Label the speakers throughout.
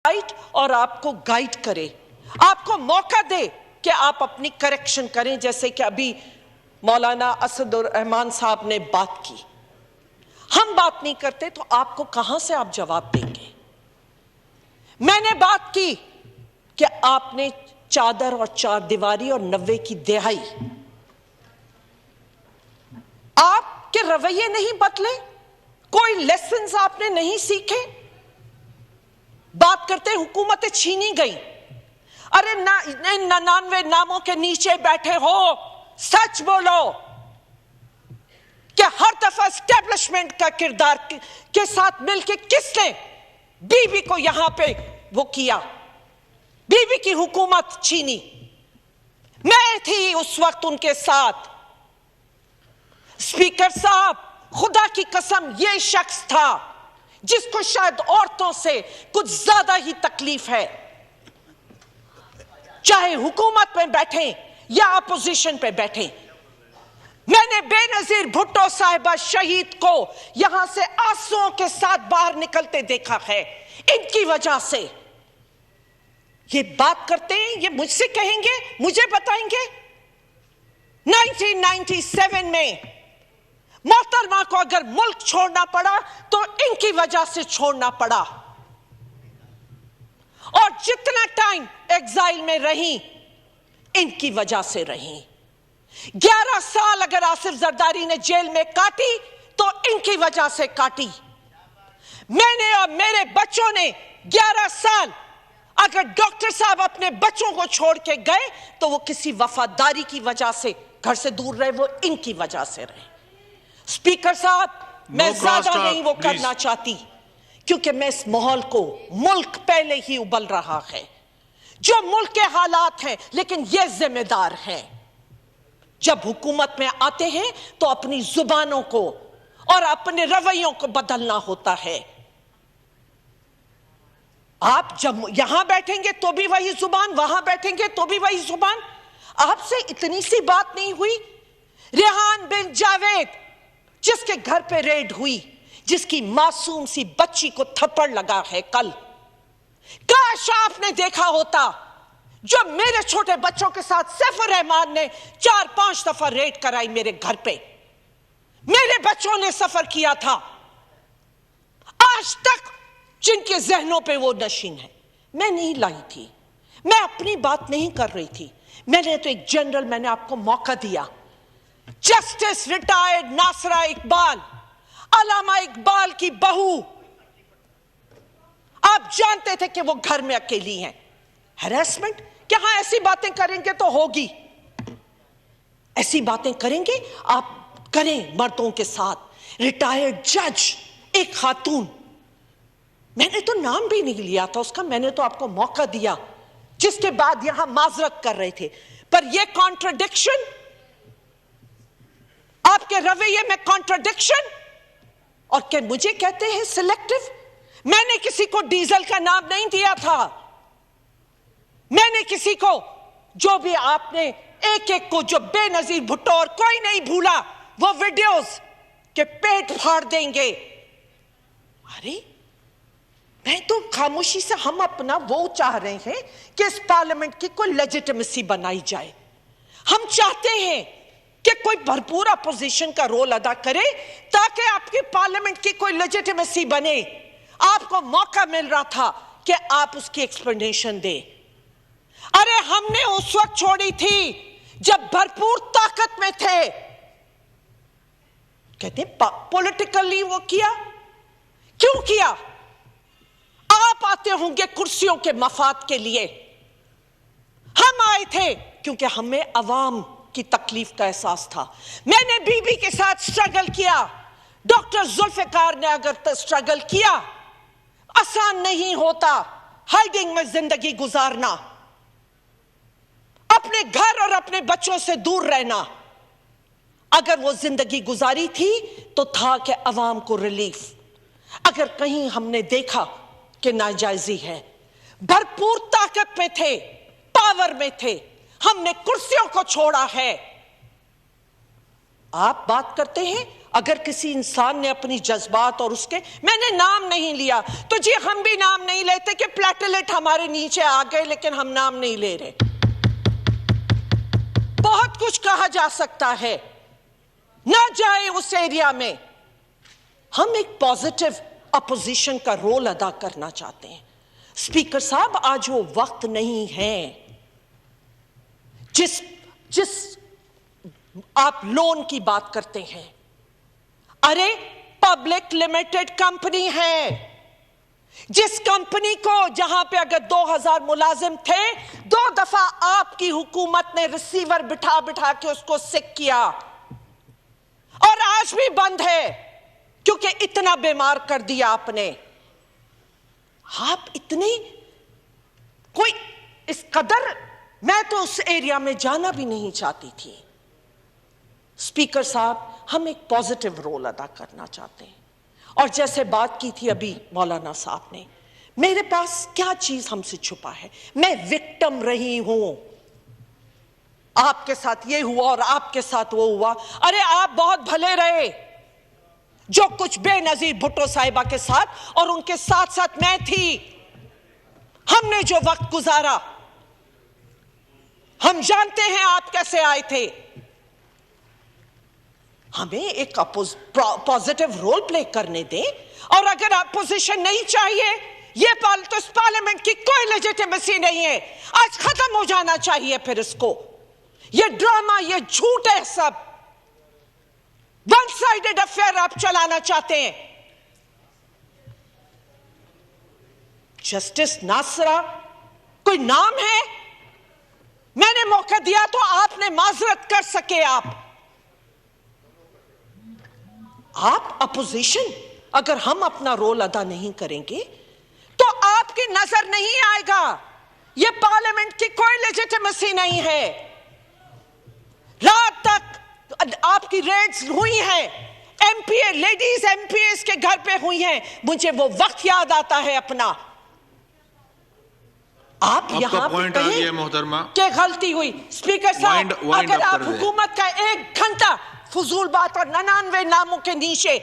Speaker 1: Right اور آپ کو گائیڈ کرے، آپ کو موقع دے کہ آپ اپنی کریکشن کریں، جیسے کہ ابھی مولانا اسد الرحمان صاحب نے بات کی۔ ہم بات نہیں کرتے تو آپ کو کہاں سے آپ جواب دیں گے؟ میں نے بات کی کہ آپ نے چادر اور چار دیواری اور 90 کی دہائی، آپ کے رویے نہیں بدلے، کوئی لیسنز آپ نے نہیں سیکھے۔ بات کرتے حکومتیں چھینی گئی، ارے 99 ناموں کے نیچے بیٹھے ہو، سچ بولو کہ ہر دفعہ اسٹیبلشمنٹ کا کردار کے ساتھ مل کے کس نے بی بی کو یہاں پہ وہ کیا، بی بی کی حکومت چھینی؟ میں تھی اس وقت ان کے ساتھ۔ اسپیکر صاحب، خدا کی قسم یہ شخص تھا جس کو شاید عورتوں سے کچھ زیادہ ہی تکلیف ہے، چاہے حکومت میں بیٹھیں یا اپوزیشن پہ بیٹھیں۔ میں نے بے نظیر بھٹو صاحبہ شہید کو یہاں سے آنسوؤں کے ساتھ باہر نکلتے دیکھا ہے، ان کی وجہ سے۔ یہ بات کرتے ہیں، یہ مجھ سے کہیں گے، مجھے بتائیں گے 1997 میں محترمہ کو اگر ملک چھوڑنا پڑا تو ان کی وجہ سے چھوڑنا پڑا، اور جتنا ٹائم ایگزائل میں رہی ان کی وجہ سے رہی۔ 11 سال اگر آصف زرداری نے جیل میں کاٹی تو ان کی وجہ سے کاٹی۔ میں نے اور میرے بچوں نے 11 سال، اگر ڈاکٹر صاحب اپنے بچوں کو چھوڑ کے گئے تو وہ کسی وفاداری کی وجہ سے گھر سے دور رہے، وہ ان کی وجہ سے رہے۔ اسپیکر صاحب، میں زیادہ نہیں وہ کرنا چاہتی، کیونکہ میں اس ماحول کو، ملک پہلے ہی ابل رہا ہے، جو ملک کے حالات ہیں، لیکن یہ ذمہ دار ہیں۔ جب حکومت میں آتے ہیں تو اپنی زبانوں کو اور اپنے رویوں کو بدلنا ہوتا ہے۔ آپ جب یہاں بیٹھیں گے تو بھی وہی زبان، وہاں بیٹھیں گے تو بھی وہی زبان۔ آپ سے اتنی سی بات نہیں ہوئی؟ ریحان بن جاوید جس کے گھر پہ ریڈ ہوئی، جس کی معصوم سی بچی کو تھپڑ لگا ہے کل، کاش آپ نے دیکھا ہوتا جو میرے چھوٹے بچوں کے ساتھ سیف الرحمان نے 4-5 دفعہ ریڈ کرائی میرے گھر پہ، میرے بچوں نے سفر کیا تھا، آج تک جن کے ذہنوں پہ وہ نشین ہے۔ میں نہیں لائی تھی، میں اپنی بات نہیں کر رہی تھی، میں نے تو ایک جنرل، میں نے آپ کو موقع دیا۔ جسٹس ریٹائرڈ ناصرہ اقبال، علامہ اقبال کی بہو، آپ جانتے تھے کہ وہ گھر میں اکیلی ہیں۔ ہراسمنٹ کہ ہاں ایسی باتیں کریں گے تو ہوگی، ایسی باتیں کریں گے آپ کریں مردوں کے ساتھ۔ ریٹائرڈ جج، ایک خاتون، میں نے تو نام بھی نہیں لیا تھا اس کا، میں نے تو آپ کو موقع دیا، جس کے بعد یہاں معذرت کر رہے تھے، پر یہ کانٹرڈکشن، آپ کے رویے میں کانٹرڈکشن، اور کہ مجھے کہتے ہیں سلیکٹو۔ میں نے کسی کو ڈیزل کا نام نہیں دیا تھا، میں نے کسی کو، جو بھی آپ نے ایک ایک کو، جو بے نظیر بھٹو اور کوئی نہیں بھولا وہ ویڈیوز کہ پیٹ پھاڑ دیں گے۔ ارے میں تو خاموشی سے، ہم اپنا وہ چاہ رہے ہیں کہ اس پارلیمنٹ کی کوئی لیجیٹمیسی بنائی جائے، ہم چاہتے ہیں کہ کوئی بھرپور اپوزیشن کا رول ادا کرے تاکہ آپ کی پارلیمنٹ کی کوئی لیجیٹمیسی بنے۔ آپ کو موقع مل رہا تھا کہ آپ اس کی ایکسپلینیشن دیں۔ ارے ہم نے اس وقت چھوڑی تھی جب بھرپور طاقت میں تھے، کہتے ہیں پولیٹیکلی وہ کیا، کیوں کیا؟ آپ آتے ہوں گے کرسیوں کے مفاد کے لیے، ہم آئے تھے کیونکہ ہمیں عوام کی تکلیف کا احساس تھا۔ میں نے بی بی کے ساتھ سٹرگل کیا، ڈاکٹر ذوالفقار نے اگر سٹرگل کیا، آسان نہیں ہوتا ہائیڈنگ میں زندگی گزارنا، اپنے گھر اور اپنے بچوں سے دور رہنا۔ اگر وہ زندگی گزاری تھی تو تھا کہ عوام کو ریلیف۔ اگر کہیں ہم نے دیکھا کہ ناجائزی ہے، بھرپور طاقت میں تھے، پاور میں تھے، ہم نے کرسیوں کو چھوڑا ہے۔ آپ بات کرتے ہیں اگر کسی انسان نے اپنی جذبات اور اس کے، میں نے نام نہیں لیا تو جی ہم بھی نام نہیں لیتے کہ پلیٹلیٹ ہمارے نیچے آ گئے لیکن ہم نام نہیں لے رہے. بہت کچھ کہا جا سکتا ہے، نہ جائے اس ایریا میں. ہم ایک پازیٹیو اپوزیشن کا رول ادا کرنا چاہتے ہیں. اسپیکر صاحب آج وہ وقت نہیں ہے جس آپ لون کی بات کرتے ہیں. ارے پبلک لمیٹڈ کمپنی ہے، جس کمپنی کو جہاں پہ اگر 2000 ملازم تھے 2 دفعہ آپ کی حکومت نے ریسیور بٹھا بٹھا کے اس کو سک کیا اور آج بھی بند ہے کیونکہ اتنا بیمار کر دیا آپ نے. آپ اتنی کوئی اس قدر، میں تو اس ایریا میں جانا بھی نہیں چاہتی تھی. اسپیکر صاحب ہم ایک پازیٹیو رول ادا کرنا چاہتے ہیں. اور جیسے بات کی تھی ابھی مولانا صاحب نے، میرے پاس کیا چیز ہم سے چھپا ہے؟ میں وکٹم رہی ہوں. آپ کے ساتھ یہ ہوا اور آپ کے ساتھ وہ ہوا. ارے آپ بہت بھلے رہے، جو کچھ بے نظیر بھٹو صاحبہ کے ساتھ اور ان کے ساتھ ساتھ میں تھی، ہم نے جو وقت گزارا، ہم جانتے ہیں آپ کیسے آئے تھے. ہمیں ایک پازیٹیو رول پلے کرنے دیں. اور اگر اپوزیشن نہیں چاہیے، یہ تو اس پارلیمنٹ کی کوئی لیجیٹیمیسی نہیں ہے. آج ختم ہو جانا چاہیے پھر اس کو. یہ ڈرامہ، یہ جھوٹ ہے، سب ون سائیڈڈ افیئر آپ چلانا چاہتے ہیں. جسٹس ناصرہ کوئی نام ہے؟ میں نے موقع دیا تو آپ نے معذرت کر سکے. آپ اپوزیشن، اگر ہم اپنا رول ادا نہیں کریں گے تو آپ کی نظر نہیں آئے گا. یہ پارلیمنٹ کی کوئی لیجیٹیمیسی نہیں ہے. رات تک آپ کی ریڈز ہوئی ہیں، ایم پی اے، لیڈیز ایم پی ایز کے گھر پہ ہوئی ہیں. مجھے وہ وقت یاد آتا ہے اپنا. آپ یہاں پہ کہیں کہ غلطی ہوئی. اسپیکر صاحب اگر آپ حکومت کا 1 گھنٹہ فضول بات اور 99 ناموں کے نیچے،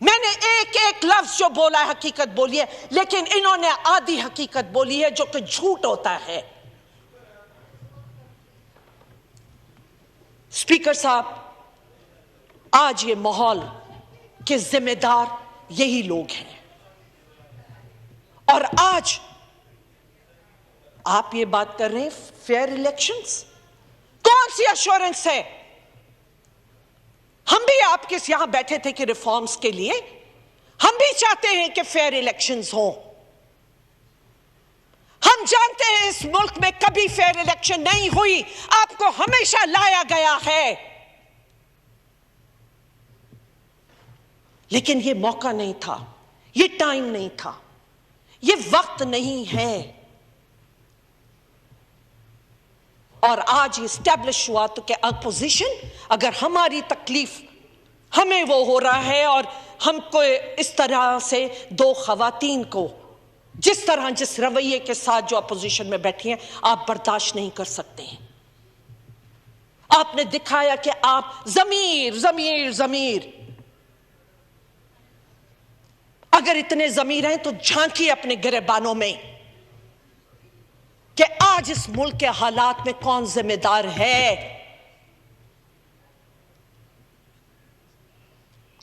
Speaker 1: میں نے ایک لفظ جو بولا ہے حقیقت بولی ہے، لیکن انہوں نے آدھی حقیقت بولی ہے جو کہ جھوٹ ہوتا ہے. اسپیکر صاحب آج یہ ماحول کے ذمہ دار یہی لوگ ہیں. اور آج آپ یہ بات کر رہے ہیں فیئر الیکشنز، کون سی ایشورنس ہے؟ ہم بھی آپ کے یہاں بیٹھے تھے کہ ریفارمز کے لیے ہم بھی چاہتے ہیں کہ فیئر الیکشنز ہوں. ہم جانتے ہیں اس ملک میں کبھی فیئر الیکشن نہیں ہوئی. آپ کو ہمیشہ لایا گیا ہے، لیکن یہ موقع نہیں تھا، یہ ٹائم نہیں تھا، یہ وقت نہیں ہے. اور آج یہ اسٹیبلش ہوا تو کہ اپوزیشن، اگر ہماری تکلیف ہمیں وہ ہو رہا ہے اور ہم کو اس طرح سے 2 خواتین کو جس رویے کے ساتھ جو اپوزیشن میں بیٹھی ہیں آپ برداشت نہیں کر سکتے ہیں. آپ نے دکھایا کہ آپ ضمیر اگر اتنے ضمیر ہیں تو جھانکیے اپنے گریبانوں میں کہ آج اس ملک کے حالات میں کون ذمہ دار ہے،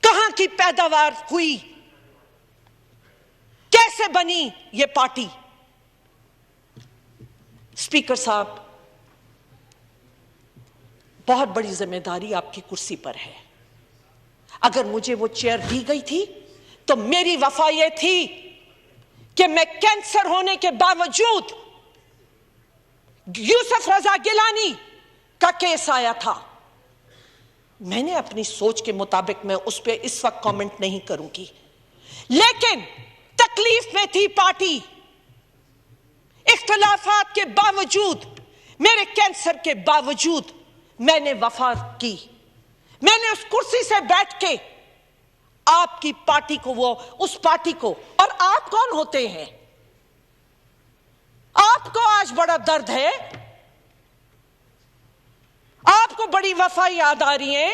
Speaker 1: کہاں کی پیداوار ہوئی، کیسے بنی یہ پارٹی. اسپیکر صاحب بہت بڑی ذمہ داری آپ کی کرسی پر ہے. اگر مجھے وہ چیئر دی گئی تھی تو میری وفا یہ تھی کہ میں کینسر ہونے کے باوجود، یوسف رضا گیلانی کا کیس آیا تھا، میں نے اپنی سوچ کے مطابق میں اس پہ اس وقت کامنٹ نہیں کروں گی، لیکن تکلیف میں تھی پارٹی. اختلافات کے باوجود، میرے کینسر کے باوجود میں نے وفا کی. میں نے اس کرسی سے بیٹھ کے آپ کی پارٹی کو، اس پارٹی کو، اور آپ کون ہوتے ہیں؟ آپ کو آج بڑا درد ہے، آپ کو بڑی وفا یاد آ رہی ہے.